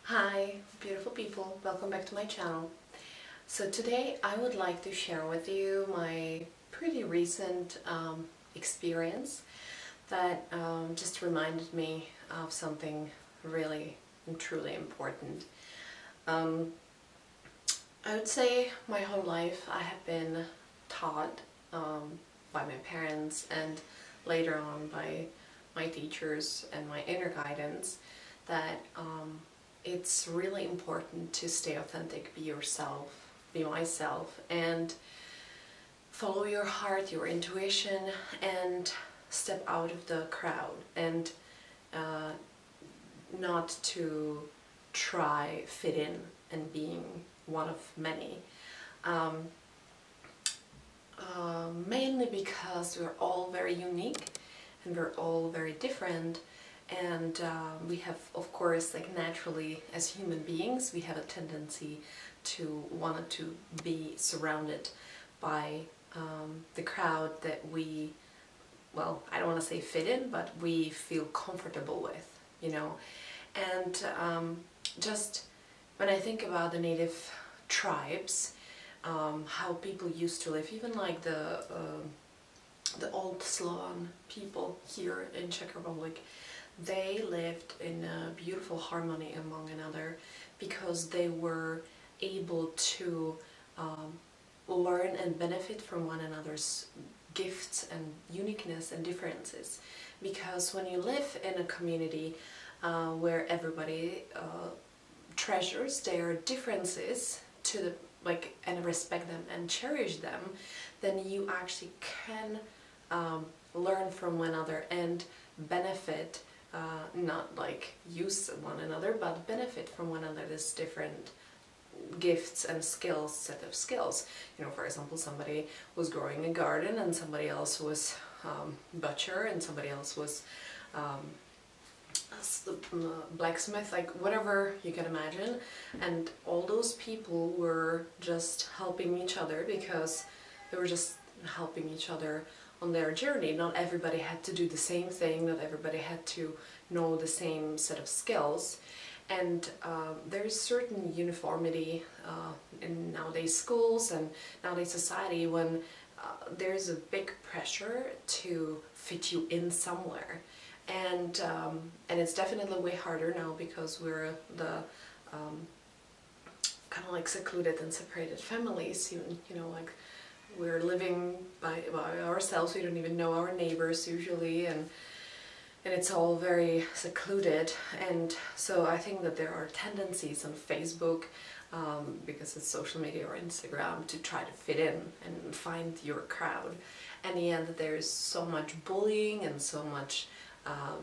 Hi, beautiful people, welcome back to my channel. So today I would like to share with you my pretty recent experience that just reminded me of something really and truly important. I would say my whole life I have been taught by my parents and later on by my teachers and my inner guidance that it's really important to stay authentic, be yourself, be myself, and follow your heart, your intuition, and step out of the crowd and not to try fit in and being one of many. Mainly because we're all very unique and we're all very different, and we have, of course, like naturally as human beings, we have a tendency to want to be surrounded by the crowd that we, well, I don't want to say fit in, but we feel comfortable with, you know. And just when I think about the native tribes, how people used to live, even like the old Slav people here in Czech Republic, they lived in a beautiful harmony among another because they were able to learn and benefit from one another's gifts and uniqueness and differences. Because when you live in a community where everybody treasures their differences to the and respect them and cherish them, then you actually can learn from one another and benefit, not like use one another, but benefit from one another's different gifts and skills, set of skills. You know, for example, somebody was growing a garden and somebody else was butcher and somebody else was blacksmith, like whatever you can imagine, and all those people were just helping each other because they were just helping each other on their journey. Not everybody had to do the same thing, not everybody had to know the same set of skills, and there's certain uniformity in nowadays schools and nowadays society when there's a big pressure to fit you in somewhere. And it's definitely way harder now because we're the kind of like secluded and separated families. You know, like we're living by ourselves. We don't even know our neighbors usually, and it's all very secluded. And so I think that there are tendencies on Facebook, because it's social media or Instagram, to try to fit in and find your crowd. And in the end, there's so much bullying and so much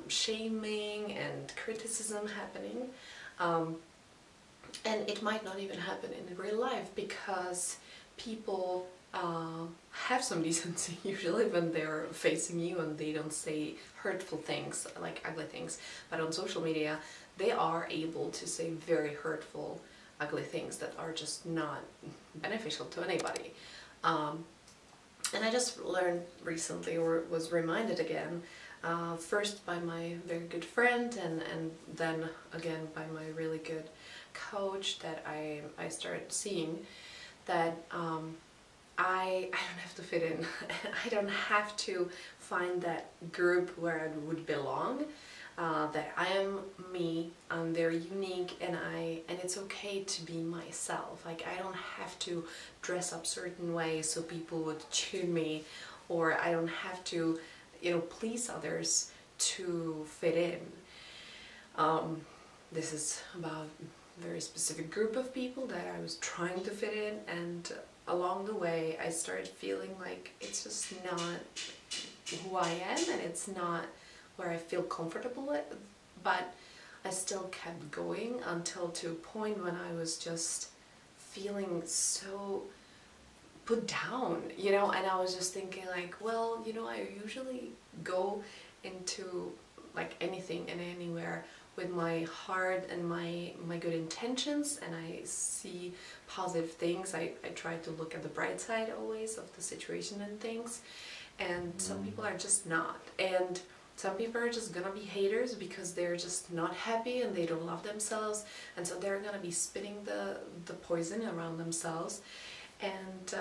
shaming and criticism happening, and it might not even happen in real life because people have some decency usually when they're facing you and they don't say hurtful things, like ugly things. But on social media they are able to say very hurtful, ugly things that are just not beneficial to anybody. And I just learned recently, or was reminded again, first by my very good friend and then again by my really good coach, that I started seeing that I don't have to fit in. I don't have to find that group where I would belong. That I am me, I'm very unique, and it's okay to be myself. Like, I don't have to dress up certain ways so people would cheer me, or I don't have to, you know, please others to fit in. This is about a very specific group of people that I was trying to fit in, and along the way I started feeling like it's just not who I am and it's not where I feel comfortable with, but I still kept going until to a point when I was just feeling so put down, you know, and I was just thinking like, well, you know, I usually go into like anything and anywhere with my heart and my good intentions, and I see positive things. I try to look at the bright side always of the situation and things, and some people are just not. And Some people are just gonna be haters because they're just not happy and they don't love themselves, and so they're gonna be spitting the poison around themselves. And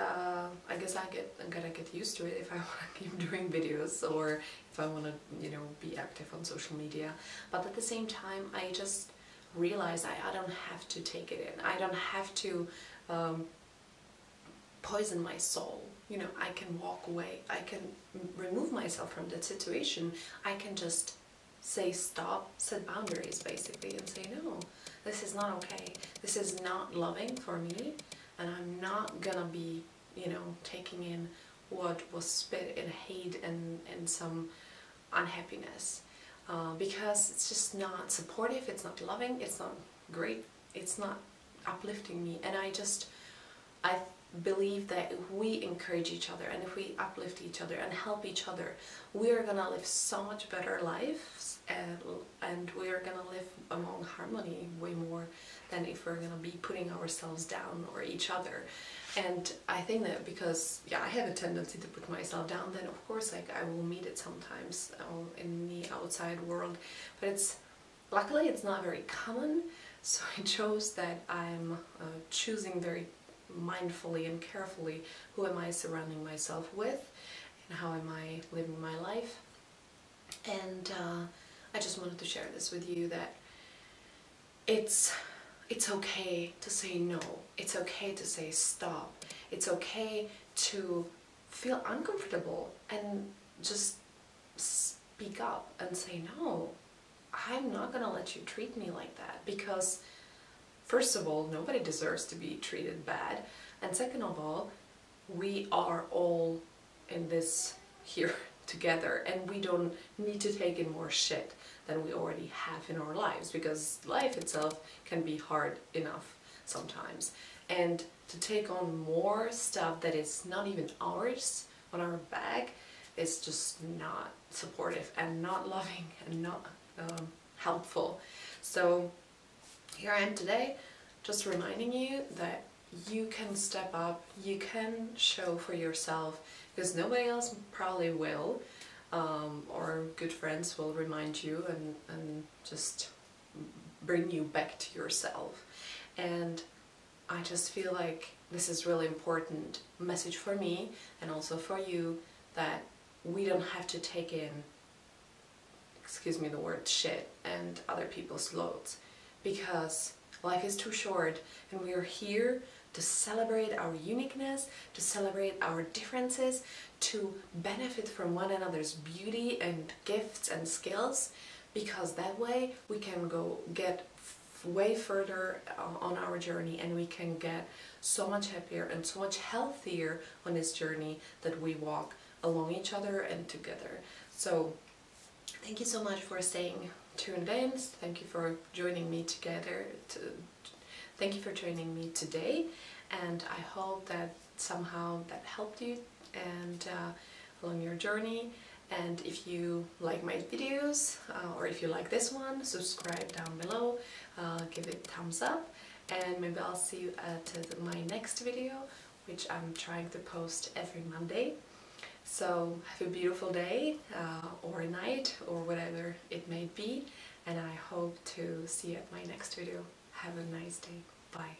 I guess I'm gonna get used to it if I want to keep doing videos, or if I want to, you know, be active on social media. But at the same time, I just realize I don't have to take it in. I don't have to poison my soul. You know, I can walk away. I can remove myself from that situation. I can just say stop, set boundaries basically, and say no, this is not okay. This is not loving for me, and I'm not gonna be, you know, taking in what was spit in hate and some unhappiness, because it's just not supportive, it's not loving, it's not great, it's not uplifting me. And I believe that if we encourage each other and if we uplift each other and help each other, we are gonna live so much better lives, and we are gonna live among harmony way more than if we're gonna be putting ourselves down or each other. And I think that because, yeah, I have a tendency to put myself down, then of course like I will meet it sometimes in the outside world, but luckily it's not very common. So it shows that I'm choosing very mindfully and carefully who am I surrounding myself with and how am I living my life. And I just wanted to share this with you, that it's okay to say no, it's okay to say stop, it's okay to feel uncomfortable and just speak up and say no, I'm not gonna let you treat me like that, because first of all, nobody deserves to be treated bad, and second of all, we are all in this here together, and we don't need to take in more shit than we already have in our lives, because life itself can be hard enough sometimes. And to take on more stuff that is not even ours on our back is just not supportive and not loving and not helpful. So here I am today, just reminding you that you can step up, you can show for yourself, because nobody else probably will, or good friends will remind you and just bring you back to yourself. And I just feel like this is really important message for me and also for you, that we don't have to take in, excuse me the word, shit and other people's loads, because life is too short and we are here to celebrate our uniqueness, to celebrate our differences, to benefit from one another's beauty and gifts and skills, because that way we can get way further on our journey, and we can get so much happier and so much healthier on this journey that we walk along each other and together. So thank you so much for staying tuned in. Thank you for joining me together. Thank you for joining me today, and I hope that somehow that helped you and along your journey. And if you like my videos, or if you like this one, subscribe down below, give it a thumbs up, and maybe I'll see you at my next video, which I'm trying to post every Monday. So have a beautiful day, or night, or whatever it may be, and I hope to see you at my next video. Have a nice day. Bye.